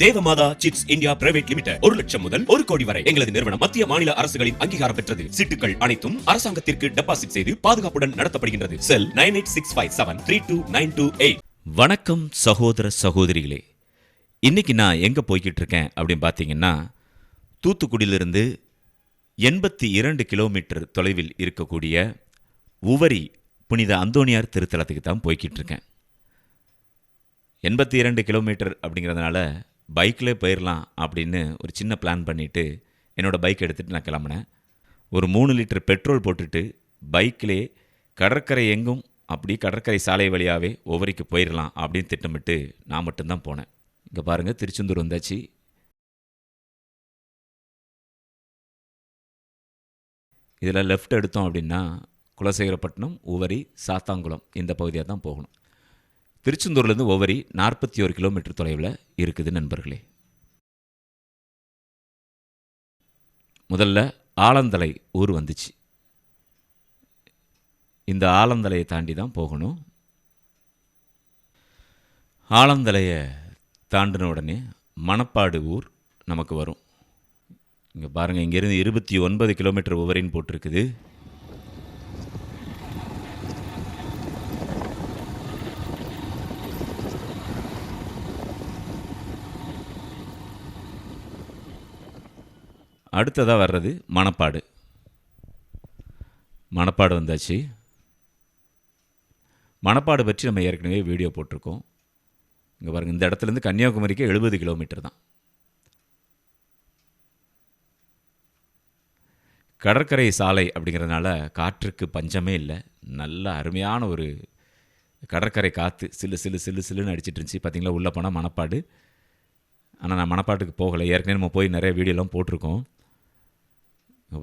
Devamatha chits India private limited 1 லட்சம் முதல் 1 கோடி வரை எங்களது நிறுவனம் மத்திய மாநில அரசுகளின் அங்கீகாரம் பெற்றது. சீட்டுகள் அனைத்தும் அரசாங்கத்திற்கு டெபாசிட் செய்து பாதுகாப்புடன் நடத்தப்படுகின்றது. செல் 9865732928. வணக்கம் சகோதர சகோதரிகளே, இன்னைக்கு நான் எங்க போய்கிட்டு இருக்கேன் அப்படின்னு பார்த்தீங்கன்னா, தூத்துக்குடியிலிருந்து 82 கிலோமீட்டர் தொலைவில் இருக்கக்கூடிய உவரி புனித அந்தோணியார் திருத்தலத்துக்கு தான் போய்கிட்டு இருக்கேன். 82 கிலோமீட்டர் அப்படிங்கிறதுனால பைக்கில் போயிடலாம் அப்படின்னு ஒரு சின்ன பிளான் பண்ணிவிட்டு என்னோடய பைக் எடுத்துகிட்டு நான் கிளம்புனேன். ஒரு 3 லிட்டர் பெட்ரோல் போட்டுட்டு பைக்கிலே கடற்கரை எங்கும் அப்படி கடற்கரை சாலை வழியாகவே உவரிக்கு போயிடலாம் அப்படின்னு திட்டமிட்டு நான் மட்டும்தான் போனேன். இங்கே பாருங்கள், திருச்செந்தூர் வந்தாச்சு. இதில் லெஃப்ட் எடுத்தோம் அப்படின்னா குலசேகரப்பட்டினம், உவரி, சாத்தாங்குளம் இந்த பகுதியாக தான் போகணும். திருச்செந்தூர்லேருந்து உவரி 41 கிலோமீட்டர் தொலைவில் இருக்குது நண்பர்களே. முதல்ல ஆலந்தலை ஊர் வந்துச்சு. இந்த ஆலந்தலையை தாண்டி தான் போகணும். ஆலந்தலையை தாண்டின உடனே மணப்பாடு ஊர் நமக்கு வரும். இங்கே பாருங்கள், இங்கேருந்து 29 கிலோமீட்டர் உவரின்னு போட்டிருக்குது. அடுத்ததாக வர்றது மணப்பாடு. மணப்பாடு வந்தாச்சு. மணப்பாடு பற்றி நம்ம ஏற்கனவே வீடியோ போட்டிருக்கோம். இங்கே பாருங்கள், இந்த இடத்துலேருந்து கன்னியாகுமரிக்கு 70 கிலோமீட்டர் தான். கடற்கரை சாலை அப்படிங்கிறதுனால காற்றுக்கு பஞ்சமே இல்லை. நல்ல அருமையான ஒரு கடற்கரை காற்று சில்லு சில்லு சில்லு சில்லுன்னு அடிச்சிட்டு இருந்துச்சு. பார்த்திங்களா, உள்ளே போனால் மணப்பாடு. ஆனால் நான் மணப்பாட்டுக்கு போகலை, ஏற்கனவே நம்ம போய் நிறைய வீடியோலாம் போட்டிருக்கோம்.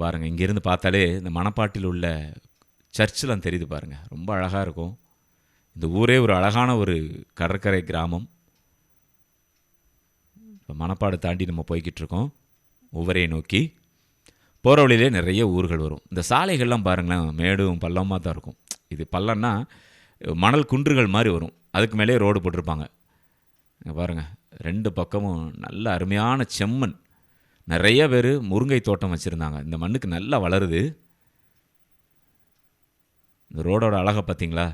பாருங்கள், இங்கேருந்து பார்த்தாலே இந்த மணப்பாட்டில் உள்ள சர்ச்செலாம் தெரியுது பாருங்கள், ரொம்ப அழகாக இருக்கும். இந்த ஊரே ஒரு அழகான ஒரு கடற்கரை கிராமம். இப்போ மணப்பாடு தாண்டி நம்ம போய்கிட்டு இருக்கோம் உவரையை நோக்கி. போகிற வழியிலே நிறைய ஊர்கள் வரும். இந்த சாலைகள்லாம் பாருங்களேன், மேடும் பள்ளமாக தான் இருக்கும். இது பள்ளம்னா மணல் குன்றுகள் மாதிரி வரும், அதுக்கு மேலே ரோடு போட்டிருப்பாங்க. பாருங்கள், 2 பக்கமும் நல்ல அருமையான செம்மண். நிறைய பேர் முருங்கை தோட்டம் வச்சுருந்தாங்க. இந்த மண்ணுக்கு நல்லா வளருது. இந்த ரோடோட அழகை பார்த்தீங்களா?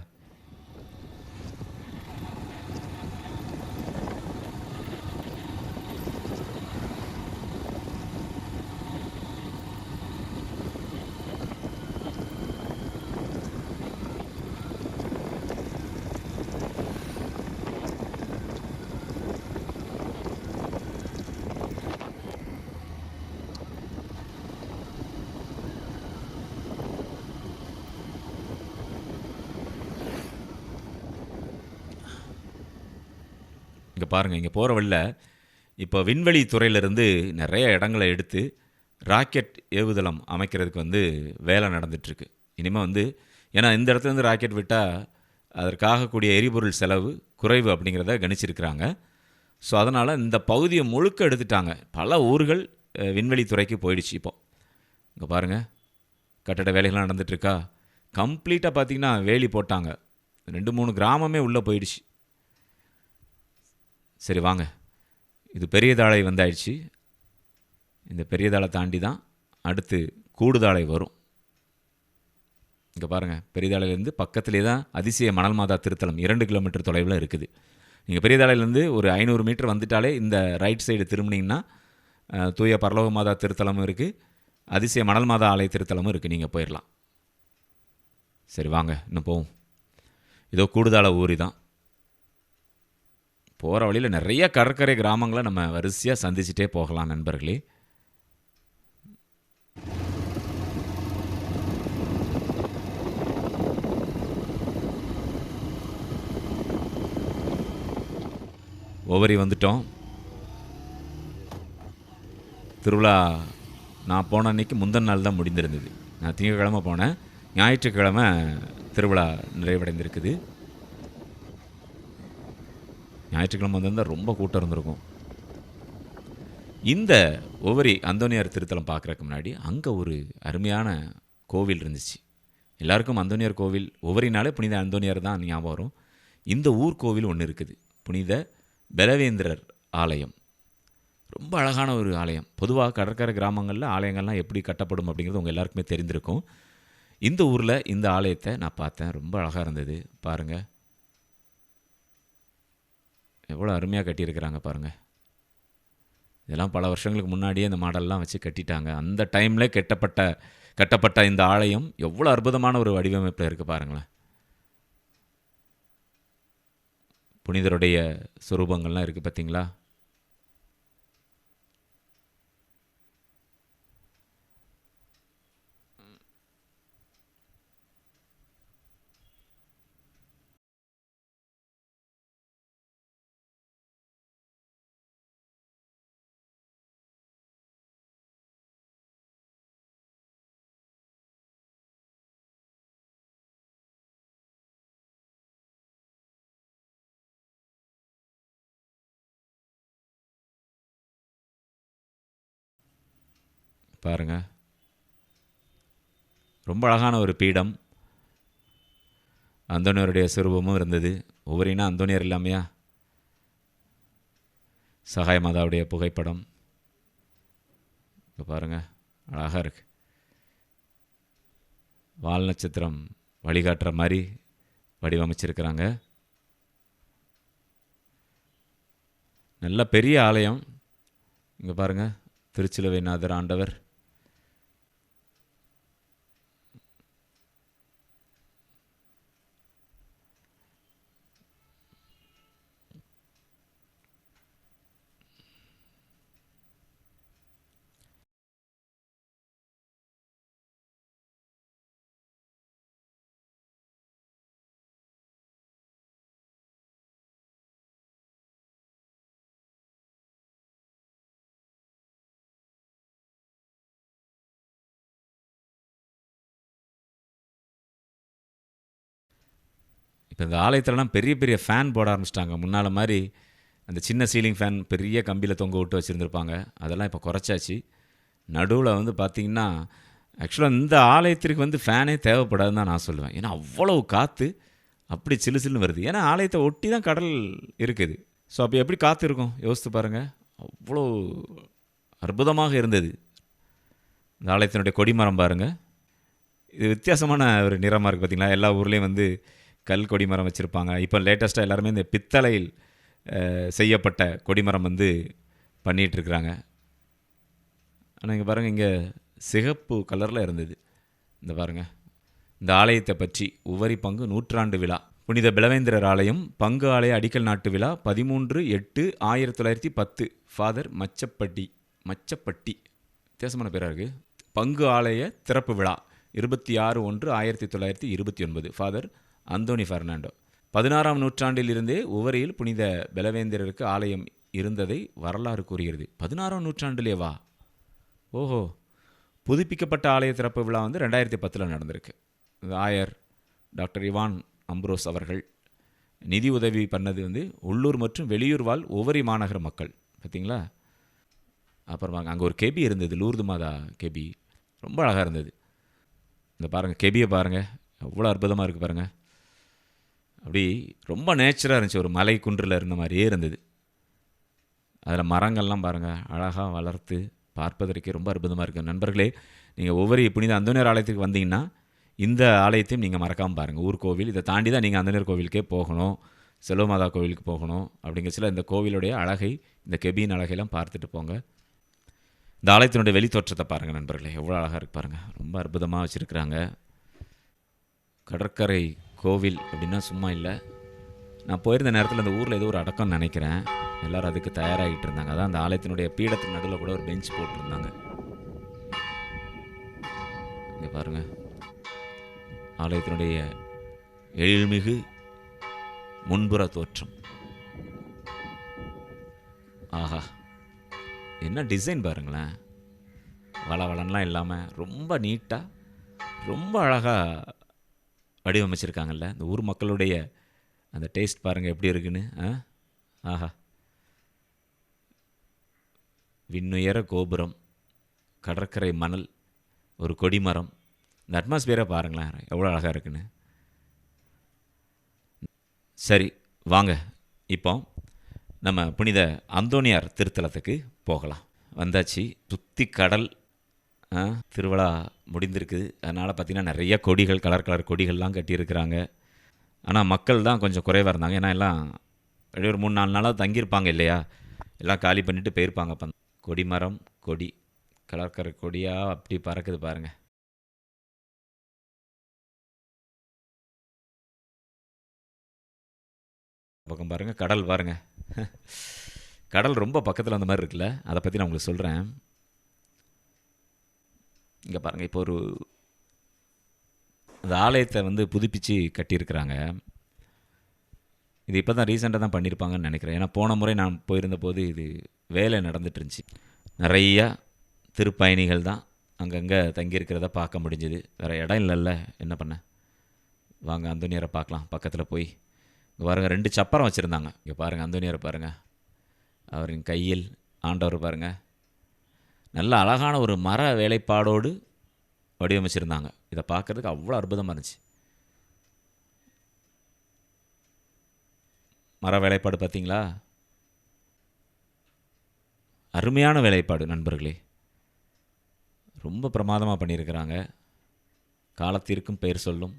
இங்கே பாருங்கள், இங்கே போகிற வழியில் இப்போ விண்வெளி துறையிலிருந்து நிறைய இடங்களை எடுத்து ராக்கெட் ஏவுதளம் அமைக்கிறதுக்கு வேலை நடந்துகிட்ருக்கு. இனிமேல் ஏன்னா இந்த இடத்துலேருந்து ராக்கெட் விட்டால் அதற்காகக்கூடிய எரிபொருள் செலவு குறைவு அப்படிங்கிறத கணிச்சிருக்கிறாங்க. ஸோ அதனால் இந்த பகுதியை முழுக்க எடுத்துட்டாங்க. பல ஊர்கள் விண்வெளி துறைக்கு போயிடுச்சு. இப்போ இங்கே பாருங்கள், கட்டட வேலைகள்லாம் நடந்துகிட்ருக்கா. கம்ப்ளீட்டாக பார்த்திங்கன்னா வேலி போட்டாங்க. 2-3 கிராமமே உள்ளே போயிடுச்சு. சரி வாங்க, இது பெரியதாழை வந்தாயிடுச்சு. இந்த பெரியதாழை தாண்டி தான் அடுத்து கூடுதாழை வரும். இங்கே பாருங்கள், பெரியதாழையிலேருந்து பக்கத்துலேயே தான் அதிசய மணல் மாதா திருத்தலம் 2 கிலோமீட்டர் தொலைவில் இருக்குது. நீங்கள் பெரியதாழையிலேருந்து ஒரு 500 மீட்டர் வந்துட்டாலே இந்த ரைட் சைடு திரும்பினீங்கன்னா தூய பரலோக மாதா திருத்தலமும் இருக்குது, அதிசய மணல் மாதா ஆலய திருத்தலமும் இருக்குது. நீங்கள் போயிடலாம். சரி வாங்க, இன்னும் போவோம். இதோ கூடுதாழை ஊரி தான். போகிற வழியில் நிறைய கடற்கரை கிராமங்களை நம்ம வரிசையாக சந்திச்சுட்டே போகலாம் நண்பர்களே. உவரி வந்துட்டோம். திருவிழா நான் போன அன்றைக்கி முந்தின நாள் தான் முடிந்திருந்தது. நான் திங்கட்கிழமை போனேன், ஞாயிற்றுக்கிழமை திருவிழா நிறைவடைந்திருக்குது. ஞாயிற்றுக்கிழமை வந்திருந்தால் ரொம்ப கூட்டம் இருந்திருக்கும். இந்த உவரி அந்தோணியார் திருத்தலம் பார்க்குறதுக்கு முன்னாடி அங்கே ஒரு அருமையான கோவில் இருந்துச்சு. எல்லாருக்கும் அந்தோணியார் கோவில் உவரினாலே புனித அந்தோணியார் தான் ஞாபகம் வரும். இந்த ஊர் கோவில் ஒன்று இருக்குது, புனித பலவேந்திரர் ஆலயம். ரொம்ப அழகான ஒரு ஆலயம். பொதுவாக கடற்கரை கிராமங்களில் ஆலயங்கள்லாம் எப்படி கட்டப்படும் அப்படிங்கிறது உங்கள் எல்லாருக்குமே தெரிந்திருக்கும். இந்த ஊரில் இந்த ஆலயத்தை நான் பார்த்தேன். ரொம்ப அழகாக இருந்தது. பாருங்கள், எவ்வளோ அருமையாக கட்டியிருக்கிறாங்க பாருங்கள். இதெல்லாம் பல வருஷங்களுக்கு முன்னாடியே இந்த மாடல்லாம் வச்சு கட்டிட்டாங்க. அந்த டைமில் கட்டப்பட்ட இந்த ஆலயம் எவ்வளோ அற்புதமான ஒரு வடிவமைப்பில் இருக்குது பாருங்களேன். புனிதருடைய சுரூபங்கள்லாம் இருக்குது பார்த்தீங்களா? பாருங்கள், ரொம்ப அழகான ஒரு பீடம். அந்தோனியருடைய சுரூபமும் இருந்தது. ஒவ்வொருனா அந்தோனியர் இல்லாமையா? சகாய மாதாவுடைய புகைப்படம் இப்போ பாருங்கள், அழகாக இருக்குது. வால் நட்சத்திரம் வழிகாட்டுற மாதிரி வடிவமைச்சிருக்கிறாங்க. நல்ல பெரிய ஆலயம். இங்கே பாருங்கள், திருச்சிலுவைநாதர் ஆண்டவர். இப்போ இந்த ஆலயத்திலலாம் பெரிய பெரிய ஃபேன் போட ஆரம்பிச்சிட்டாங்க. முன்னால் மாதிரி அந்த சின்ன சீலிங் ஃபேன் பெரிய கம்பியில் தொங்க விட்டு வச்சுருந்துருப்பாங்க, அதெல்லாம் இப்போ குறைச்சாச்சு. நடுவில் வந்து பார்த்திங்கன்னா, ஆக்சுவலாக இந்த ஆலயத்திற்கு வந்து ஃபேனே தேவைப்படாதுன்னு தான் நான் சொல்லுவேன். ஏன்னா அவ்வளவு காற்று அப்படி சிலு சில்லுன்னு வருது. ஏன்னா ஆலயத்தை ஒட்டி தான் கடல் இருக்குது. ஸோ அப்போ எப்படி காற்று இருக்கும் யோசித்து பாருங்கள். அவ்வளோ அற்புதமாக இருந்தது. இந்த ஆலயத்தினுடைய கொடிமரம் பாருங்கள், இது வித்தியாசமான ஒரு நிறமாக இருக்குது பார்த்திங்களா? எல்லா ஊர்லேயும் வந்து கல் கொடிமரம் வச்சுருப்பாங்க. இப்போ லேட்டஸ்ட்டாக எல்லாருமே இந்த பித்தளையில் செய்யப்பட்ட கொடிமரம் வந்து பண்ணிகிட்ருக்குறாங்க. ஆனால் இங்கே பாருங்கள், இங்கே சிகப்பு கலரில் இருந்தது. இந்த பாருங்கள், இந்த ஆலயத்தை பற்றி உவரி பங்கு 100ஆண்டு விழா. புனித பிலவேந்திரர் ஆலயம் பங்கு ஆலய அடிக்கல் நாட்டு விழா 13/8/1910. ஃபாதர் மச்சப்பட்டி வித்தியாசமான பேராக இருக்குது. பங்கு ஆலய திறப்பு விழா 26/1/1929. ஃபாதர் அந்தோனி ஃபெர்னாண்டோ. 16ஆம் நூற்றாண்டிலிருந்தே உவரியில் புனித பிலவேந்திரருக்கு ஆலயம் இருந்ததை வரலாறு கூறுகிறது. 16ஆம் நூற்றாண்டிலேவா? ஓஹோ. புதுப்பிக்கப்பட்ட ஆலய திறப்பு விழா வந்து 2010 நடந்திருக்கு. ஆயர் டாக்டர் இவான் அம்ப்ரோஸ் அவர்கள் நிதி உதவி பண்ணது வந்து உள்ளூர் மற்றும் வெளியூர் வாழ் உவரி மாநகர மக்கள். பார்த்தீங்களா? அப்புறமா அங்கே ஒரு கெபி இருந்தது, லூர்து மாதா கெபி. ரொம்ப அழகாக இருந்தது. இந்த பாருங்கள், கெபியை பாருங்கள், அவ்வளோ அற்புதமாக இருக்குது பாருங்கள். அப்படி ரொம்ப நேச்சராக இருந்துச்சு, ஒரு மலை குன்றில் இருந்த மாதிரியே இருந்தது. அதில் மரங்கள்லாம் பாருங்கள் அழகாக வளர்த்து பார்ப்பதற்கே ரொம்ப அற்புதமாக இருக்குது. நண்பர்களே, நீங்கள் ஒவ்வொரு புனித அந்தோனியார் ஆலயத்துக்கு வந்தீங்கன்னா இந்த ஆலயத்தையும் நீங்கள் மறக்காமல் பாருங்கள். ஊர் கோவில், இதை தாண்டி தான் நீங்கள் அந்தோனியார் கோவிலுக்கே போகணும், செல்வமாதா கோவிலுக்கு போகணும். அப்படிங்கிற சில இந்த கோவிலுடைய அழகை, இந்த கெபியின் அழகையெல்லாம் பார்த்துட்டு போங்க. இந்த ஆலயத்தினுடைய வெளித்தோற்றத்தை பாருங்கள் நண்பர்களே, எவ்வளோ அழகாக இருக்குது பாருங்கள். ரொம்ப அற்புதமாக வச்சுருக்குறாங்க. கடற்கரை கோவில் அப்படின்னா சும்மா இல்லை. நான் போயிருந்த நேரத்தில் அந்த ஊரில் ஏதோ ஒரு அடக்கம்னு நினைக்கிறேன். எல்லோரும் அதுக்கு தயாராகிட்டு இருந்தாங்க. அதான் அந்த ஆலயத்தினுடைய பீடத்துக்கு நடுவில் கூட ஒரு பெஞ்ச் போட்டிருந்தாங்க. இங்கே பாருங்கள், ஆலயத்தினுடைய எழில்மிகு முன்புற தோற்றம். ஆஹா, என்ன டிசைன் பாருங்களேன். வளவளன்லாம் இல்லாமல் ரொம்ப நீட்டாக ரொம்ப அழகாக வடிவமைச்சிருக்காங்கல்ல. இந்த ஊர் மக்களுடைய அந்த டேஸ்ட் பாருங்கள் எப்படி இருக்குன்னு. ஆஹா, விண்ணுயர கோபுரம், கடற்கரை மணல், ஒரு கொடிமரம், இந்த அட்மாஸ்பியரை பாருங்களேன் எவ்வளோ அழகாக இருக்குன்னு. சரி வாங்க, இப்போ நம்ம புனித அந்தோணியார் திருத்தலத்துக்கு போகலாம். வந்தாச்சு. சுற்றி கடல். திருவிழா முடிந்திருக்குது. அதனால் பார்த்திங்கன்னா நிறைய கொடிகள், கலர் கலர் கொடிகள்லாம் கட்டியிருக்கிறாங்க. ஆனால் மக்கள் தான் கொஞ்சம் குறைவாக இருந்தாங்க. ஏன்னா எல்லாம் அப்படியே ஒரு 3-4 நாளாக தங்கியிருப்பாங்க இல்லையா, எல்லாம் காலி பண்ணிவிட்டு போயிருப்பாங்க. அப்போ கொடிமரம், கொடி, கலர் கலர் கொடியாக அப்படி பறக்குது பாருங்கள். பக்கம் பாருங்கள், கடல் பாருங்கள். கடல் ரொம்ப பக்கத்தில் அந்த மாதிரி இருக்குல்ல, அதை பற்றி நான் உங்களுக்கு சொல்கிறேன். இங்கே பாருங்கள், இப்போ ஒரு அந்த ஆலயத்தை வந்து புதுப்பித்து கட்டியிருக்கிறாங்க. இது இப்போ தான் ரீசெண்டாக தான் பண்ணியிருப்பாங்கன்னு நினைக்கிறேன். ஏன்னா போன முறை நான் போயிருந்த போது இது வேலை நடந்துட்டு இருந்துச்சு. நிறையா திருப்பயணிகள் தான் அங்கங்கே தங்கியிருக்கிறத பார்க்க முடிஞ்சுது. வேறு இடம் இல்லைல்ல, என்ன பண்ண. வாங்க அந்தோனியாரை பார்க்கலாம் பக்கத்தில் போய். இங்கே பாருங்கள், 2 சப்பரம் வச்சுருந்தாங்க. இங்கே பாருங்கள் அந்தோனியாரை பாருங்கள், அவரின் கையில் ஆண்டவர் பாருங்கள். நல்ல அழகான ஒரு மர வேலைப்பாடோடு வடிவமைச்சிருந்தாங்க. இதை பார்க்குறதுக்கு அவ்வளோ அற்புதமாக இருந்துச்சு. மர வேலைப்பாடு பார்த்தீங்களா, அருமையான வேலைப்பாடு நண்பர்களே. ரொம்ப பிரமாதமாக பண்ணியிருக்கிறாங்க. காலத்திற்கும் பெயர் சொல்லும்.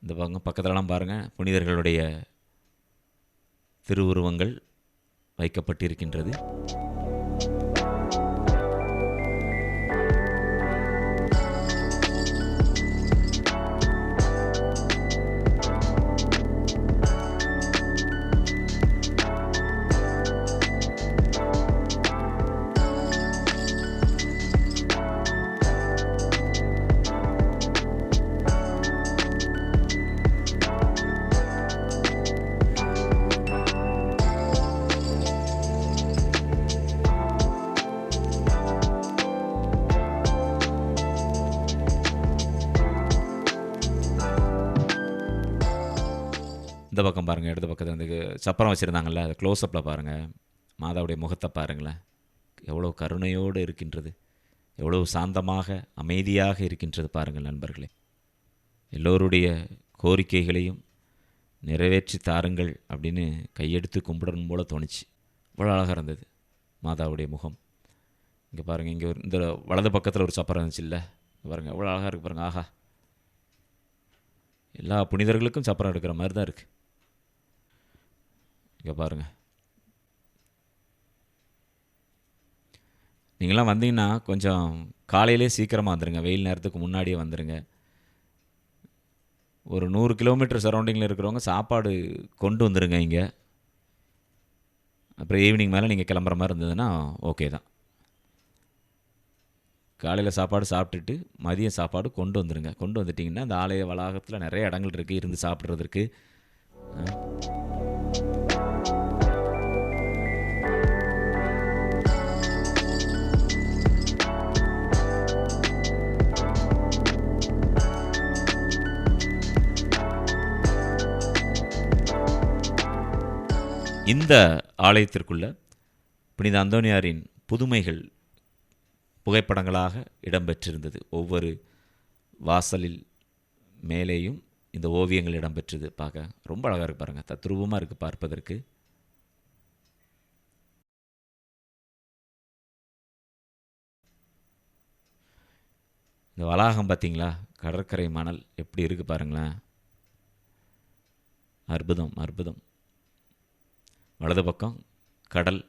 இந்த பக்கத்துலலாம் பாருங்கள், புனிதர்களுடைய திருவுருவங்கள் வைக்கப்பட்டிருக்கின்றது. இந்த பக்கம் பாருங்கள், இடது பக்கத்தில் அந்த சப்பரம் வச்சுருந்தாங்கள்ல, அதை க்ளோஸ்அப்பில் பாருங்கள். மாதாவுடைய முகத்தை பாருங்களேன், எவ்வளோ கருணையோடு இருக்கின்றது, எவ்வளோ சாந்தமாக அமைதியாக இருக்கின்றது பாருங்கள் நண்பர்களே. எல்லோருடைய கோரிக்கைகளையும் நிறைவேற்றி தாருங்கள் அப்படின்னு கையெடுத்து கும்பிடணும் போல் தோணுச்சு. இவ்வளோ அழகாக இருந்தது மாதாவுடைய முகம். இங்கே பாருங்கள், இங்கே ஒரு இந்த வலது பக்கத்தில் ஒரு சப்பரம் இருந்துச்சு இல்லை, பாருங்கள் எவ்வளோ அழகாக இருக்குது பாருங்கள். ஆஹா, எல்லா புனிதர்களுக்கும் சப்பரம் எடுக்கிற மாதிரி தான் இருக்குது. இங்கே பாருங்கள், நீங்களாம் வந்தீங்கன்னா கொஞ்சம் காலையிலே சீக்கிரமாக வந்துடுங்க, வெயில் நேரத்துக்கு முன்னாடியே வந்துடுங்க. ஒரு 100 கிலோமீட்டர் சரௌண்டிங்கில் இருக்கிறவங்க சாப்பாடு கொண்டு வந்துடுங்க இங்கே. அப்புறம் ஈவினிங் மேலே நீங்கள் கிளம்புற மாதிரி இருந்ததுன்னா ஓகே தான். காலையில் சாப்பாடு சாப்பிட்டுட்டு மதியம் சாப்பாடு கொண்டு வந்துடுங்க. கொண்டு வந்துட்டிங்கன்னா அந்த ஆலய வளாகத்தில் நிறைய இடங்கள் இருக்குது இருந்து சாப்பிட்றதுக்கு. இந்த ஆலயத்திற்குள்ள புனித அந்தோனியாரின் புதுமைகள் புகைப்படங்களாக இடம்பெற்றிருந்தது. ஒவ்வொரு வாசலில் மேலேயும் இந்த ஓவியங்கள் இடம்பெற்றது. பார்க்க ரொம்ப அழகாக இருக்குது பாருங்கள், தத்ரூபமாக இருக்குது பார்ப்பதற்கு. இந்த வளாகம் பார்த்தீங்களா, கடற்கரை மணல் எப்படி இருக்குது பாருங்களேன், அற்புதம் அற்புதம். வலது பக்கம் கடல்,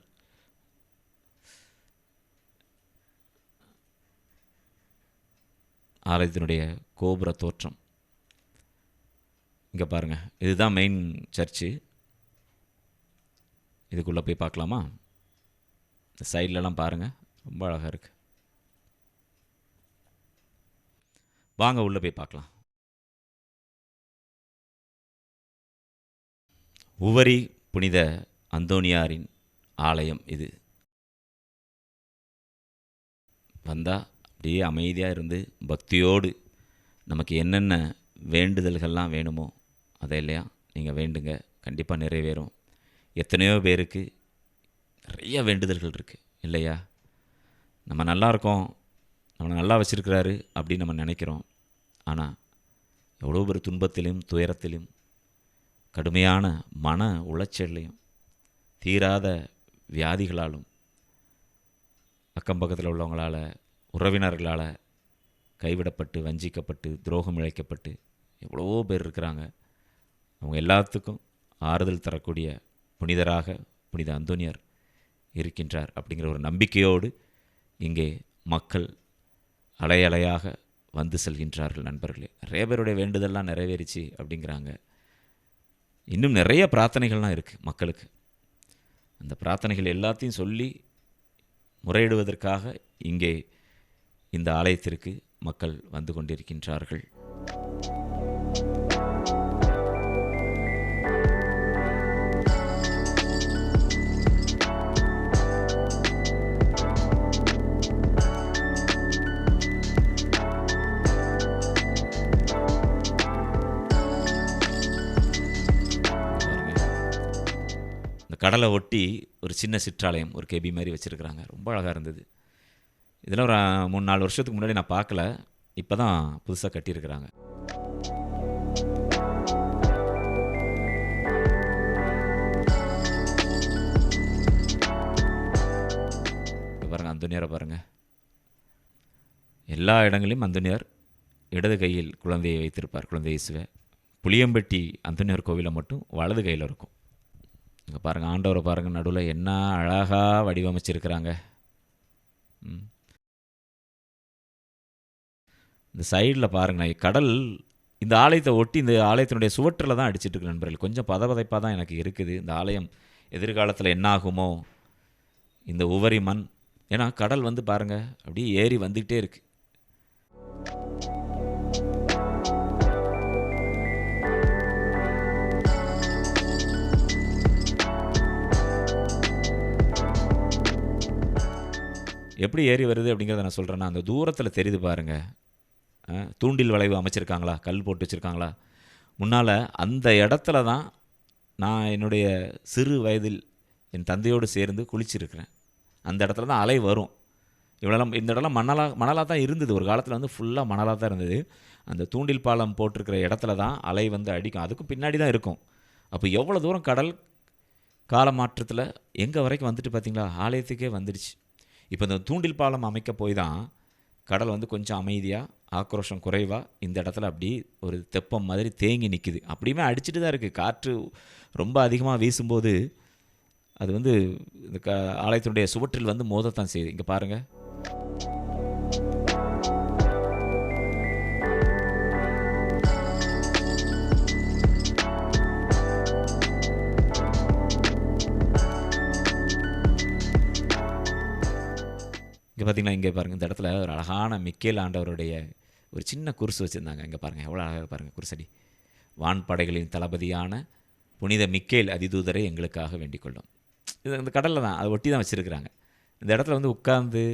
ஆலயத்தினுடைய கோபுர தோற்றம். இங்கே பாருங்கள், இதுதான் மெயின் சர்ச்சு. இதுக்குள்ளே போய் பார்க்கலாமா? இந்த சைட்லலாம் பாருங்கள், ரொம்ப அழகாக இருக்குது. வாங்க உள்ளே போய் பார்க்கலாம். உவரி புனித அந்தோனியாரின் ஆலயம் இது. வந்தால் அப்படியே அமைதியாக இருந்து பக்தியோடு நமக்கு என்னென்ன வேண்டுதல்கள்லாம் வேணுமோ அதையெல்லாம் நீங்கள் வேண்டுங்க, கண்டிப்பாக நிறைவேறும். எத்தனையோ பேருக்கு நிறைய வேண்டுதல்கள் இருக்குது இல்லையா? நம்ம நல்லா இருக்கோம், நம்மளை நல்லா வச்சுருக்கிறாரு அப்படின்னு நம்ம நினைக்கிறோம். ஆனால் எவ்வளோ பேர் துன்பத்திலும் துயரத்திலும் கடுமையான மன உளைச்சல்லையும் தீராத வியாதிகளாலும் அக்கம் பக்கத்தில் உள்ளவங்களால் உறவினர்களால் கைவிடப்பட்டு வஞ்சிக்கப்பட்டு துரோகம் இழைக்கப்பட்டு எவ்வளவோ பேர் இருக்கிறாங்க. அவங்க எல்லாத்துக்கும் ஆறுதல் தரக்கூடிய புனிதராக புனித அந்தோனியார் இருக்கின்றார் அப்படிங்கிற ஒரு நம்பிக்கையோடு இங்கே மக்கள் அலையலையாக வந்து செல்கின்றார்கள். நண்பர்களே, நிறைய பேருடைய வேண்டுதல்லாம் நிறைவேறிச்சு அப்படிங்கிறாங்க. இன்னும் நிறைய பிரார்த்தனைகள்லாம் இருக்குது மக்களுக்கு. அந்த பிரார்த்தனைகள் எல்லாத்தையும் சொல்லி முறையிடுவதற்காக இங்கே இந்த ஆலயத்திற்கு மக்கள் வந்து கொண்டிருக்கின்றார்கள். கடலை ஒட்டி ஒரு சின்ன சிற்றாலயம், ஒரு கேபி மாதிரி வச்சுருக்கிறாங்க. ரொம்ப அழகாக இருந்தது. இதெல்லாம் ஒரு 3-4 வருஷத்துக்கு முன்னாடி நான் பார்க்கல. இப்போ தான் புதுசாக கட்டியிருக்கிறாங்க. பாருங்கள், அந்தோனியாரை பாருங்கள். எல்லா இடங்களையும் அந்தோனியார் இடது கையில் குழந்தையை வைத்திருப்பார், குழந்தை இயேசுவை. புளியம்பட்டி அந்தோனியார் கோவிலை மட்டும் வலது கையில் இருக்கும். இங்கே பாருங்கள், ஆண்டவரை பாருங்கள், நடுவில் என்ன அழகாக வடிவமைச்சிருக்கிறாங்க. இந்த சைடில் பாருங்கள், கடல் இந்த ஆலயத்தை ஒட்டி இந்த ஆலயத்தினுடைய சுவற்றில் தான் அடிச்சிட்டு இருக்கு நண்பர்கள். கொஞ்சம் பதப்பதைப்பாக தான் எனக்கு இருக்குது. இந்த ஆலயம் எதிர்காலத்தில் என்ன ஆகுமோ, இந்த உவரி மண், ஏன்னா கடல் வந்து பாருங்கள் அப்படியே ஏறி வந்துக்கிட்டே இருக்குது. எப்படி ஏறி வருது அப்படிங்கிறத நான் சொல்கிறேன்னா, அந்த தூரத்தில் தெரியுது பாருங்கள், தூண்டில் வளைவு அமைச்சிருக்காங்களா, கல் போட்டு வச்சுருக்காங்களா முன்னால். அந்த இடத்துல தான் நான் என்னுடைய சிறு வயதில் என் தந்தையோடு சேர்ந்து குளிச்சிருக்கிறேன். அந்த இடத்துல தான் அலை வரும். இவ்வளோலாம் இந்த இடம்லாம் மணலாக தான் இருந்தது. ஒரு காலத்தில் வந்து ஃபுல்லாக மணலாக தான் இருந்தது. அந்த தூண்டில் பாலம் போட்டிருக்கிற இடத்துல தான் அலை வந்து அடிக்கும். அதுக்கும் பின்னாடி தான் இருக்கும். அப்போ எவ்வளோ தூரம் கடல் கால மாற்றத்தில் எங்கே வரைக்கும் வந்துட்டு பார்த்தீங்களா, ஆலயத்துக்கே வந்துடுச்சு. இப்போ இந்த தூண்டில் பாலம் அமைக்க போய் தான் கடல் வந்து கொஞ்சம் அமைதியாக, ஆக்ரோஷம் குறைவாக இந்த இடத்துல அப்படி ஒரு தெப்பம் மாதிரி தேங்கி நிற்கிது. அப்படியுமே அடிச்சுட்டு தான் இருக்குது. காற்று ரொம்ப அதிகமாக வீசும்போது அது வந்து இந்த ஆலயத்தினுடைய சுவற்றில் வந்து மோதத்தான் செய்யுது. இங்கே பாருங்கள், இங்கே பார்த்தீங்கன்னா, இங்கே பாருங்கள், இந்த இடத்துல ஒரு அழகான மிக்கேல் ஆண்டவருடைய ஒரு சின்ன குருசு வச்சுருந்தாங்க. இங்கே பாருங்கள், எவ்வளோ அழகாக பாருங்கள் குருசடி. வான்படைகளின் தளபதியான புனித மிக்கேல் அதிதூதரை எங்களுக்காக வேண்டிக் கொள்ளும். இது இந்த கடலில் தான், அதை ஒட்டி தான் வச்சுருக்கிறாங்க. இந்த இடத்துல வந்து உட்கார்ந்து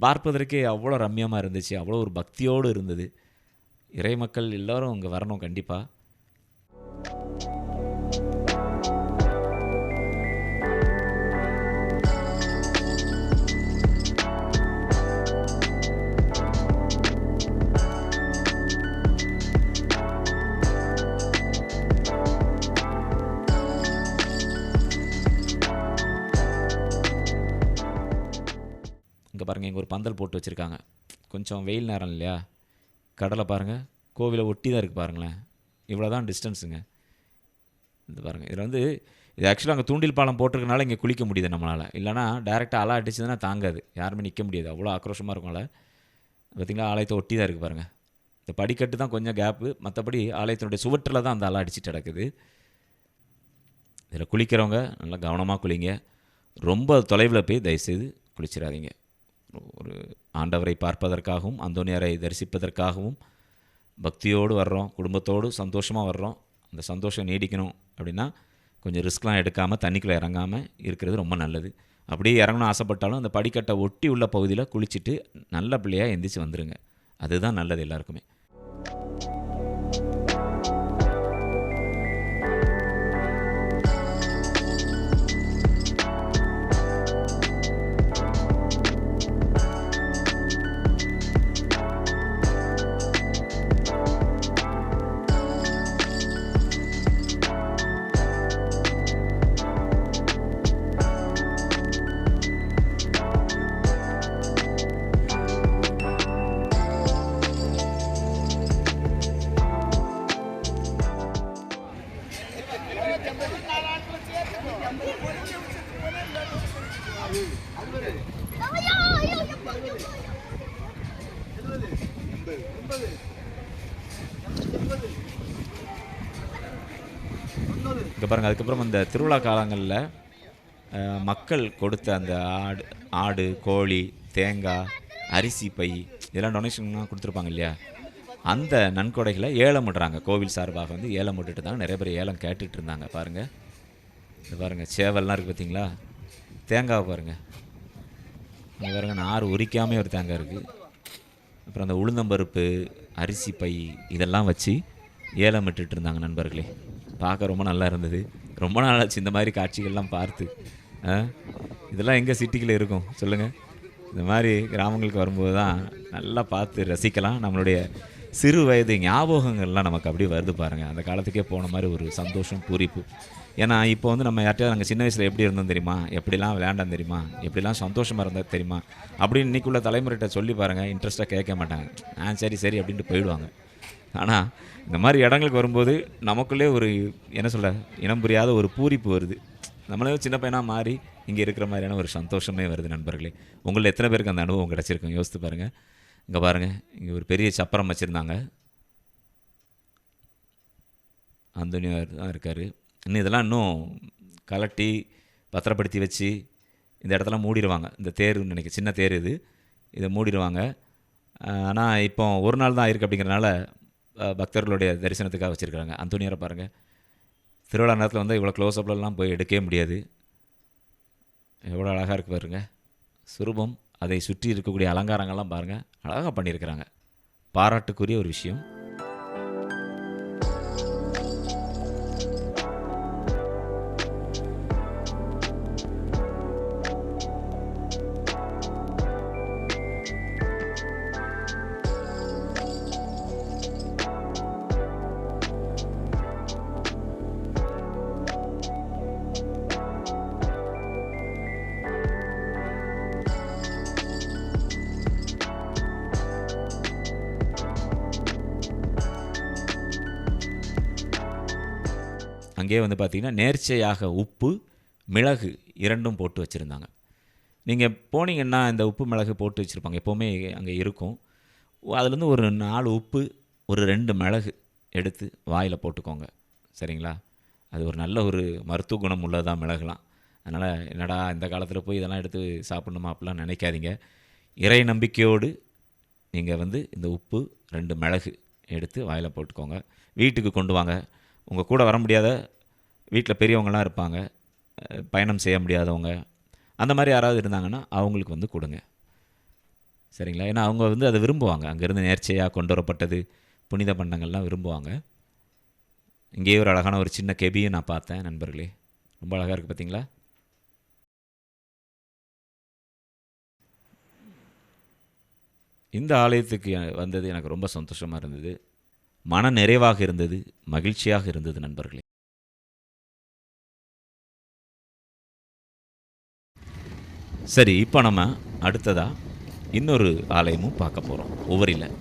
பார்ப்பதற்கே அவ்வளோ ரம்யமாக இருந்துச்சு. அவ்வளோ ஒரு பக்தியோடு இருந்தது. இறை மக்கள் எல்லோரும் இங்கே வரணும் கண்டிப்பாக. இங்கே பாருங்கள், இங்கே ஒரு பந்தல் போட்டு வச்சுருக்காங்க. கொஞ்சம் வெயில் நேரம் இல்லையா, கடலை பாருங்கள், கோவிலை ஒட்டி தான் இருக்குது பாருங்களேன். இவ்வளோ தான் டிஸ்டன்ஸுங்க. இது பாருங்கள், இதில் வந்து இது ஆக்சுவலாக அங்கே தூண்டில் பாலம் போட்டிருக்கனால இங்கே குளிக்க முடியுது நம்மளால். இல்லைனா டேரெக்டாக அலை அடிச்சதுன்னா தாங்காது, யாருமே நிற்க முடியாது, அவ்வளோ ஆக்ரோஷமாக இருக்கும்ல. பார்த்திங்களா, ஆலயத்தை ஒட்டி தான் இருக்குது பாருங்கள். இந்த படிக்கட்டு தான் கொஞ்சம் கேப்பு, மற்றபடி ஆலயத்தினுடைய சுவற்றில் தான் அந்த அலை அடிச்சுட்டு கிடக்குது. இதில் குளிக்கிறவங்க நல்லா கவனமாக குளிங்க. ரொம்ப தொலைவில் போய் தயவுசெய்து குளிச்சிடாதீங்க. ஒரு ஆண்டவரை பார்ப்பதற்காகவும் அந்தோனியாரை தரிசிப்பதற்காகவும் பக்தியோடு வர்றோம், குடும்பத்தோடு சந்தோஷமாக வர்றோம். அந்த சந்தோஷம் நீடிக்கணும் அப்படின்னா கொஞ்சம் ரிஸ்க்லாம் எடுக்காமல் தண்ணிக்குள்ளே இறங்காமல் இருக்கிறது ரொம்ப நல்லது. அப்படியே இறங்கணும் ஆசைப்பட்டாலும் அந்த படிக்கட்டை ஒட்டி உள்ள பகுதியில் குளிச்சுட்டு நல்ல பிள்ளையாக எந்திரிச்சு வந்துடுங்க. அதுதான் நல்லது எல்லாருக்குமே. இங்கே பாருங்கள். அதுக்கப்புறம் அந்த திருவிழா காலங்களில் மக்கள் கொடுத்த அந்த ஆடு கோழி தேங்காய் அரிசி பை இதெல்லாம் டொனேஷன்லாம் கொடுத்துருப்பாங்க இல்லையா, அந்த நன்கொடைகளை ஏலம் விடுறாங்க. கோவில் சார்பாக வந்து ஏலம் விட்டுட்டு இருந்தாங்க. நிறைய பேர் ஏலம் கேட்டுட்டு இருந்தாங்க. பாருங்கள், இது பாருங்கள், சேவல்லாம் இருக்குது பார்த்தீங்களா, தேங்காய் பாருங்கள், இங்கே பாருங்கள், நார் உரிக்காமே ஒரு தேங்காய் இருக்குது. அப்புறம் அந்த உளுந்தம்பருப்பு அரிசி பை இதெல்லாம் வச்சு ஏலம் விட்டுட்டு இருந்தாங்க நண்பர்களே. பார்க்க ரொம்ப நல்லா இருந்தது. ரொம்ப நாள் ஆச்சு இந்த மாதிரி காட்சிகள்லாம் பார்த்து. இதெல்லாம் எங்கே சிட்டிக்குள்ளே இருக்கும் சொல்லுங்கள். இந்த மாதிரி கிராமங்களுக்கு வரும்போது தான் நல்லா பார்த்து ரசிக்கலாம். நம்மளுடைய சிறு வயது ஞாபகங்கள்லாம் நமக்கு அப்படியே வருது பாருங்கள். அந்த காலத்துக்கே போன மாதிரி ஒரு சந்தோஷம் பூரிப்பு. ஏன்னா இப்போ வந்து நம்ம யார்ட்டையாவது நாங்கள் சின்ன வயசில் எப்படி இருந்தோம் தெரியுமா, எப்படிலாம் விளையாண்டோம் தெரியுமா, எப்படிலாம் சந்தோஷமாக இருந்தால் தெரியுமா அப்படின்னு இன்றைக்குள்ள தலைமுறைகிட்ட சொல்லி பாருங்கள். இன்ட்ரெஸ்ட்டாக கேட்க மாட்டாங்க. சரி சரி அப்படின்ட்டு போயிடுவாங்க. ஆனால் இந்த மாதிரி இடங்களுக்கு வரும்போது நமக்குள்ளே ஒரு என்ன சொல்ல இனம் புரியாத ஒரு பூரிப்பு வருது. நம்மளே சின்ன பையனாக மாறி இங்கே இருக்கிற மாதிரியான ஒரு சந்தோஷமே வருது நண்பர்களே. உங்களில் எத்தனை பேருக்கு அந்த அனுபவம் கிடச்சிருக்கும் யோசித்து பாருங்கள். இங்கே பாருங்கள், இங்கே ஒரு பெரிய சப்பரம் வச்சுருந்தாங்க. அந்தோனியார் தான் இருக்கார். இன்னும் இதெல்லாம் இன்னும் கலட்டி பத்திரப்படுத்தி வச்சு இந்த இடத்துல மூடிடுவாங்க. இந்த தேர்ன்னு நினைக்க சின்ன தேர் இதை மூடிடுவாங்க. ஆனால் இப்போ ஒரு நாள் தான் இருக்குது அப்படிங்கிறனால பக்தர்களுடைய தரிசனத்துக்காக வச்சுருக்காங்க. அந்தோனியாரை பாருங்கள், திருவிழா நேரத்தில் வந்து இவ்வளோ க்ளோஸ்அப்லாம் போய் எடுக்கவே முடியாது. எவ்வளோ அழகாக இருக்குது பாருங்க. சுரூபம், அதை சுற்றி இருக்கக்கூடிய அலங்காரங்கள்லாம் பாருங்கள், அழகாக பண்ணியிருக்கிறாங்க. பாராட்டுக்குரிய ஒரு விஷயம். அங்கேயே வந்து பார்த்திங்கன்னா நேர்ச்சையாக உப்பு மிளகு இரண்டும் போட்டு வச்சுருந்தாங்க. நீங்கள் போனீங்கன்னா இந்த உப்பு மிளகு போட்டு வச்சுருப்பாங்க, எப்போவுமே அங்கே இருக்கும். அதுலேருந்து ஒரு 4 உப்பு ஒரு 2 மிளகு எடுத்து வாயில் போட்டுக்கோங்க, சரிங்களா? அது ஒரு நல்ல ஒரு மருத்துவ குணம் உள்ளதான் மிளகுலாம். அதனால் என்னடா இந்த காலத்தில் போய் இதெல்லாம் எடுத்து சாப்பிட்ணுமா அப்படிலாம் நினைக்காதீங்க. இறை நம்பிக்கையோடு நீங்கள் வந்து இந்த உப்பு 2 மிளகு எடுத்து வாயில் போட்டுக்கோங்க. வீட்டுக்கு கொண்டு வாங்க. உங்கள் கூட வர முடியாத வீட்டில் பெரியவங்களாம் இருப்பாங்க, பயணம் செய்ய முடியாதவங்க, அந்த மாதிரி யாராவது இருந்தாங்கன்னா அவங்களுக்கு வந்து கொடுங்க, சரிங்களா? ஏன்னா அவங்க வந்து அதை விரும்புவாங்க. அங்கேருந்து நேர்ச்சையாக கொண்டு வரப்பட்டது புனித பண்டங்கள்லாம் விரும்புவாங்க. இங்கேயே ஒரு அழகான ஒரு சின்ன கெபியை நான் பார்த்தேன் நண்பர்களே. ரொம்ப அழகாக இருக்குது பார்த்தீங்களா? இந்த ஆலயத்துக்கு வந்தது எனக்கு ரொம்ப சந்தோஷமாக இருந்தது, மன நிறைவாக இருந்தது, மகிழ்ச்சியாக இருந்தது நண்பர்களே. சரி, இப்போ நம்ம அடுத்ததாக இன்னொரு ஆலயமும் பார்க்க போகிறோம். உவரியில்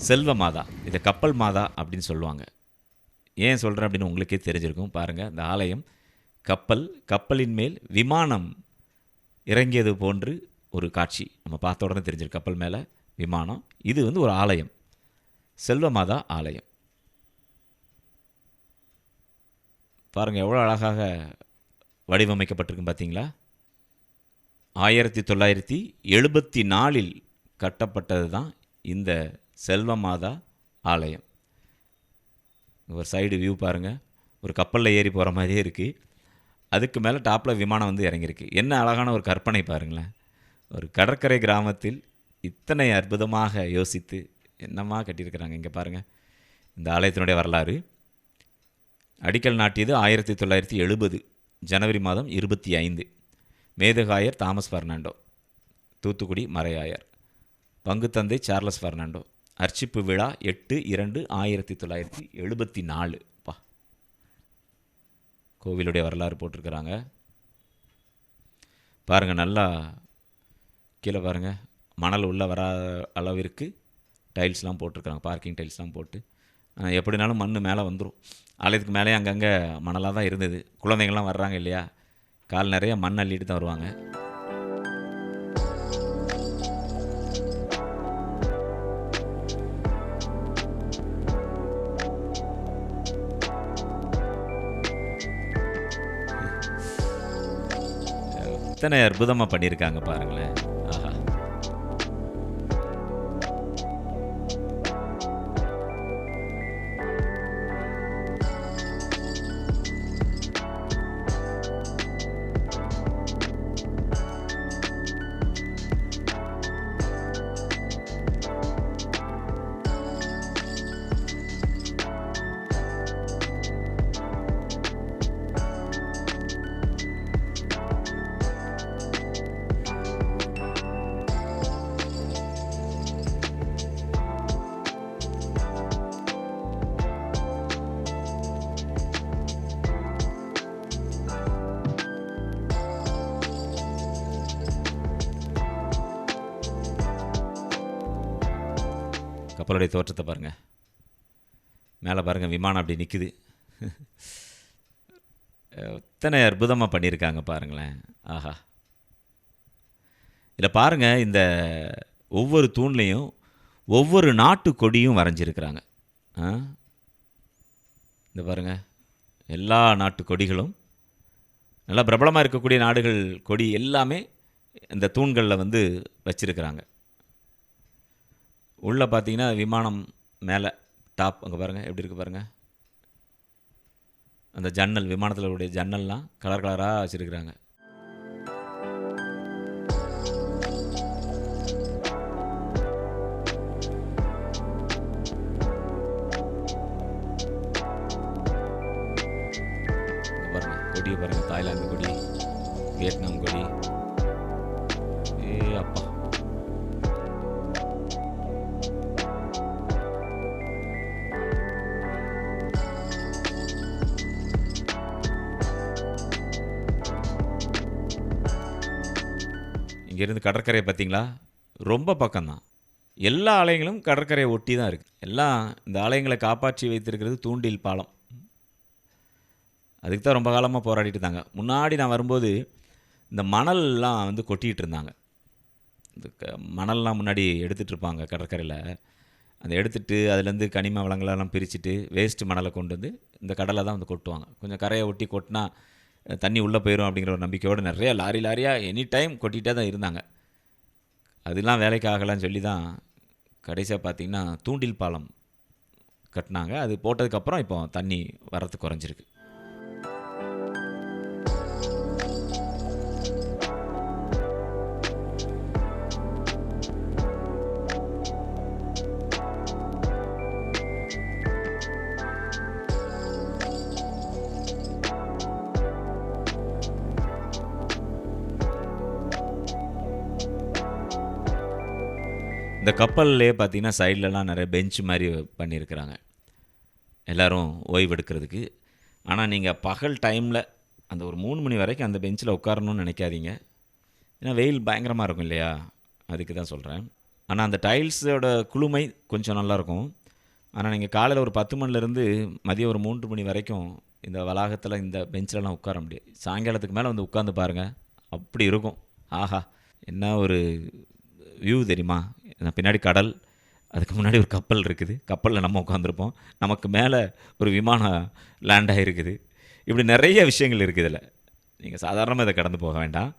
செல்வ மாதா, இதை கப்பல் மாதா அப்படின்னு சொல்லுவாங்க. ஏன் சொல்கிறேன் அப்படின்னு உங்களுக்கே தெரிஞ்சிருக்கும். பாருங்கள், இந்த ஆலயம் கப்பலின் மேல் விமானம் இறங்கியது போன்று ஒரு காட்சி நம்ம பார்த்த உடனே தெரிஞ்சிருக்கு. கப்பல் மேலே விமானம். இது வந்து ஒரு ஆலயம், செல்வமாதா ஆலயம். பாருங்கள் எவ்வளோ அழகாக வடிவமைக்கப்பட்டிருக்கு பார்த்தீங்களா? 1974 கட்டப்பட்டது தான் இந்த செல்வமாதா ஆலயம். ஒரு சைடு வியூ பாருங்கள், ஒரு கப்பலில் ஏறி போகிற மாதிரியே இருக்குது. அதுக்கு மேலே டாப்பில் விமானம் வந்து இறங்கியிருக்கு. என்ன அழகான ஒரு கற்பனை பாருங்களேன். ஒரு கடற்கரை கிராமத்தில் இத்தனை அற்புதமாக யோசித்து என்னமா கட்டியிருக்கிறாங்க. இங்கே பாருங்கள், இந்த ஆலயத்தினுடைய வரலாறு. அடிக்கல் நாட்டியது 1970 ஜனவரி மாதம் 25. மேதகாயர் தாமஸ் பெர்னாண்டோ, தூத்துக்குடி மறையாயர். பங்குத்தந்தை சார்லஸ் பெர்னாண்டோ. அர்ச்சிப்பு விழா 8/2/1974. பா, கோவிலுடைய வரலாறு போட்டிருக்கிறாங்க பாருங்கள். நல்லா கீழே பாருங்கள், மணல் உள்ளே வர அளவிற்கு டைல்ஸ்லாம் போட்டிருக்காங்க, பார்க்கிங் டைல்ஸ்லாம் போட்டு. எப்படினாலும் மண் மேலே வந்துடும். ஆலயத்துக்கு மேலே அங்கங்கே மணலாக தான் இருந்தது. குழந்தைங்கள்லாம் வர்றாங்க இல்லையா, கால் நிறைய மண் அள்ளிட்டு தான் வருவாங்க. எத்தனை அற்புதமாக பண்ணியிருக்காங்க பாருங்களேன். ஆஹா. கப்பலுடைய தோற்றத்தை பாருங்கள். மேலே பாருங்கள், விமானம் அப்படி நிற்குது. எத்தனை அற்புதமாக பண்ணியிருக்காங்க பாருங்களேன். ஆஹா. இதில் பாருங்கள், இந்த ஒவ்வொரு தூண்லேயும் ஒவ்வொரு நாட்டு கொடியும் வரைஞ்சிருக்கிறாங்க. இந்த பாருங்கள், எல்லா நாட்டு கொடிகளும் நல்லா பிரபலமாக இருக்கக்கூடிய நாடுகள் கொடி எல்லாமே இந்த தூண்களில் வந்து வச்சுருக்கிறாங்க. உள்ளே பார்த்தீங்கன்னா விமானம் மேலே டாப் அங்கே பாருங்கள் எப்படி இருக்குது பாருங்கள். அந்த ஜன்னல், விமானத்தில் உடைய ஜன்னல்லாம் கலர் கலராக வச்சுருக்குறாங்க. பாருங்கள் கொடியை பாருங்கள், தாய்லாந்து கொடி, வியட்நாம் கொடி. அப்பா, இங்கேருந்து கடற்கரையை பார்த்தீங்களா, ரொம்ப பக்கம்தான். எல்லா ஆலயங்களும் கடற்கரையை ஒட்டி தான் இருக்குது. எல்லாம் இந்த ஆலயங்களை காப்பாற்றி வைத்திருக்கிறது தூண்டில் பாலம். அதுக்கு தான் ரொம்ப காலமாக போராடிட்டு இருந்தாங்க. முன்னாடி நான் வரும்போது இந்த மணல்லாம் வந்து கொட்டிகிட்டு இருந்தாங்க. இந்த மணல்லாம் முன்னாடி எடுத்துகிட்டு இருப்பாங்க கடற்கரையில். அந்த எடுத்துகிட்டு அதுலேருந்து கனிம வளங்களெல்லாம் பிரிச்சுட்டு வேஸ்ட்டு மணலை கொண்டு வந்து இந்த கடலை தான் வந்து கொட்டுவாங்க. கொஞ்சம் கரையை ஒட்டி கொட்டினா தண்ணி உள்ளே போயிடும் அப்படிங்கிற ஒரு நம்பிக்கையோடு நிறைய லாரியாக எனி டைம் கொட்டிகிட்டே தான் இருந்தாங்க. அதெல்லாம் வேலைக்கு ஆகலான்னு சொல்லி தான் கடைசியாக பார்த்திங்கன்னா தூண்டில் பாலம் கட்டினாங்க. அது போட்டதுக்கப்புறம் இப்போ தண்ணி வரத்து குறைஞ்சிருக்கு. இந்த கப்பல்லே பார்த்தீங்கன்னா சைட்லலாம் நிறைய பெஞ்ச் மாதிரி பண்ணியிருக்கிறாங்க, எல்லோரும் ஓய்வு எடுக்கிறதுக்கு. ஆனால் நீங்கள் பகல் டைமில் அந்த ஒரு 3 மணி வரைக்கும் அந்த பெஞ்சில் உட்காரணும்னு நினைக்காதீங்க. ஏன்னா வெயில் பயங்கரமாக இருக்கும் இல்லையா, அதுக்கு தான் சொல்கிறேன். ஆனால் அந்த டைல்ஸோட குளுமை கொஞ்சம் நல்லாயிருக்கும். ஆனால் நீங்கள் காலையில் ஒரு 10 மணிலேருந்து மதியம் ஒரு 3 மணி வரைக்கும் இந்த வளாகத்தில் இந்த பெஞ்சிலலாம் உட்கார முடியாது. சாயங்காலத்துக்கு மேலே வந்து உட்காந்து பாருங்கள், அப்படி இருக்கும். ஆஹா, என்ன ஒரு வியூ தெரியுமா. பின்னாடி கடல், அதுக்கு முன்னாடி ஒரு கப்பல் இருக்குது, கப்பலில் நம்ம உட்காந்துருப்போம், நமக்கு மேலே ஒரு விமானம் லேண்ட் ஆகிருக்குது. இப்படி நிறைய விஷயங்கள் இருக்குது இதில். நீங்கள் சாதாரணமாக இதை கடந்து போக வேண்டாம்,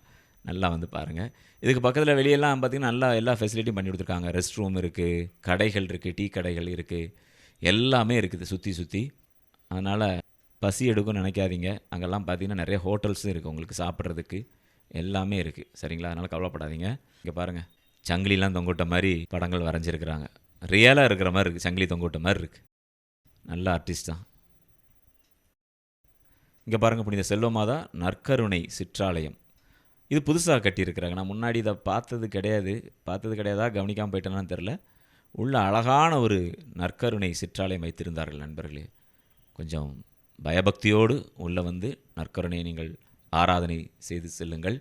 நல்லா வந்து பாருங்கள். இதுக்கு பக்கத்தில் வெளியெல்லாம் பார்த்திங்கன்னா நல்லா எல்லா ஃபெசிலிட்டியும் பண்ணி கொடுத்துருக்காங்க. ரெஸ்ட் ரூம் இருக்குது, கடைகள் இருக்குது, டீ கடைகள் இருக்குது, எல்லாமே இருக்குது சுற்றி. அதனால் பசி எடுக்கும்னு நினைக்காதீங்க. அங்கெல்லாம் பார்த்திங்கன்னா நிறைய ஹோட்டல்ஸும் இருக்குது, உங்களுக்கு சாப்பிட்றதுக்கு எல்லாமே இருக்குது. சரிங்களா, அதனால் கவலைப்படாதீங்க. இங்கே பாருங்கள், சங்கிலிலாம் தொங்கோட்ட மாதிரி படங்கள் வரைஞ்சிருக்கிறாங்க. ரியலாக இருக்கிற மாதிரி இருக்குது, சங்கிலி தொங்கோட்ட மாதிரி இருக்குது. நல்ல ஆர்டிஸ்ட் தான். இங்கே பாருங்கள், புனித செல்வமாதா நற்கருணை சிற்றாலயம். இது புதுசாக கட்டியிருக்கிறாங்க. நான் முன்னாடி இதை பார்த்தது கிடையாதா, கவனிக்காமல் போயிட்டேனான்னு தெரில. உள்ள அழகான ஒரு நற்கருணை சிற்றாலயம் வைத்திருந்தார்கள் நண்பர்களே. கொஞ்சம் பயபக்தியோடு உள்ளே வந்து நற்கருணையை நீங்கள் ஆராதனை செய்து செல்லுங்கள்.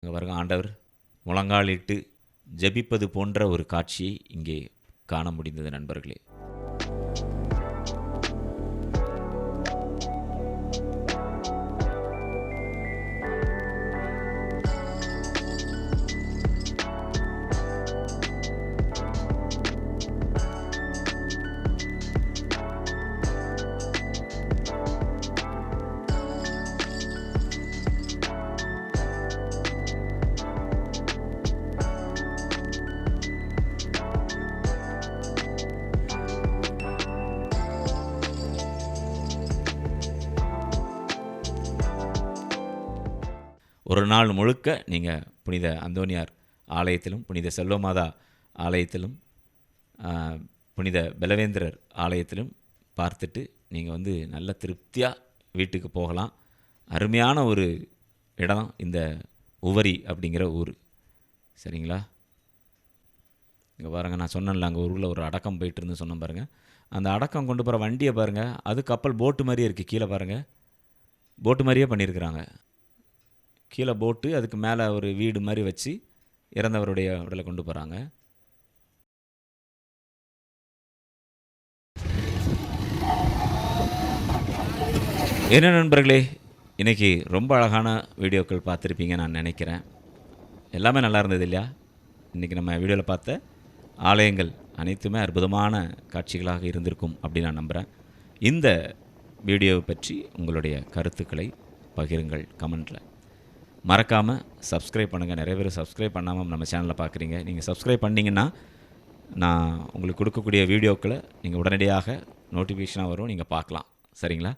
அங்கே பாருங்க, ஆண்டவர் முழங்காலிட்டு ஜெபிப்பது போன்ற ஒரு காட்சியை இங்கே காண முடிந்தது நண்பர்களே. ஒரு நாள் முழுக்க நீங்கள் புனித அந்தோனியார் ஆலயத்திலும், புனித செல்வமாதா ஆலயத்திலும், புனித பலவேந்திரர் ஆலயத்திலும் பார்த்துட்டு நீங்கள் வந்து நல்ல திருப்தியாக வீட்டுக்கு போகலாம். அருமையான ஒரு இடம் இந்த உவரி அப்படிங்கிற ஊர். சரிங்களா? இங்கே பாருங்கள், நான் சொன்னேன்ல அங்கே ஊரில் ஒரு அடக்கம் போயிட்டு இருந்து சொன்னேன் பாருங்கள். அந்த அடக்கம் கொண்டு போகிற வண்டியை பாருங்கள், அது கப்பல் போட்டு மாதிரியே இருக்குது. கீழே பாருங்கள், போட்டு மாதிரியே பண்ணியிருக்கிறாங்க. கீழே போட்டு அதுக்கு மேலே ஒரு வீடு மாதிரி வச்சு இறந்தவருடைய உடலை கொண்டு போகிறாங்க. என்ன நண்பர்களே, இன்றைக்கி ரொம்ப அழகான வீடியோக்கள் பார்த்துருப்பீங்க நான் நினைக்கிறேன். எல்லாமே நல்லா இருந்தது இல்லையா? இன்றைக்கி நம்ம வீடியோவில் பார்த்த ஆலயங்கள் அனைத்துமே அற்புதமான காட்சிகளாக இருந்திருக்கும் அப்படின்னு நான் நம்புகிறேன். இந்த வீடியோவை பற்றி உங்களுடைய கருத்துக்களை பகிருங்கள் கமெண்ட்டில். மறக்காமல் சப்ஸ்கிரைப் பண்ணுங்கள். நிறைய பேர் சப்ஸ்கிரைப் பண்ணாமல் நம்ம சேனலில் பார்க்குறீங்க. நீங்கள் சப்ஸ்கிரைப் பண்ணிங்கன்னா நான் உங்களுக்கு கொடுக்கக்கூடிய வீடியோக்களை நீங்கள் உடனடியாக நோட்டிஃபிகேஷனாக வரும், நீங்கள் பார்க்கலாம். சரிங்களா?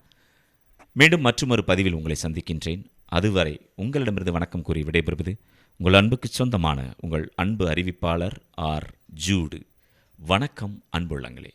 மீண்டும் மற்றொரு பதிவில் உங்களை சந்திக்கின்றேன். அதுவரை உங்களிடமிருந்து வணக்கம் கூறி விடைபெறுவது உங்கள் அன்புக்கு சொந்தமான உங்கள் அன்பு அறிவிப்பாளர் ஆர். ஜூடு. வணக்கம் அன்புள்ளங்களே.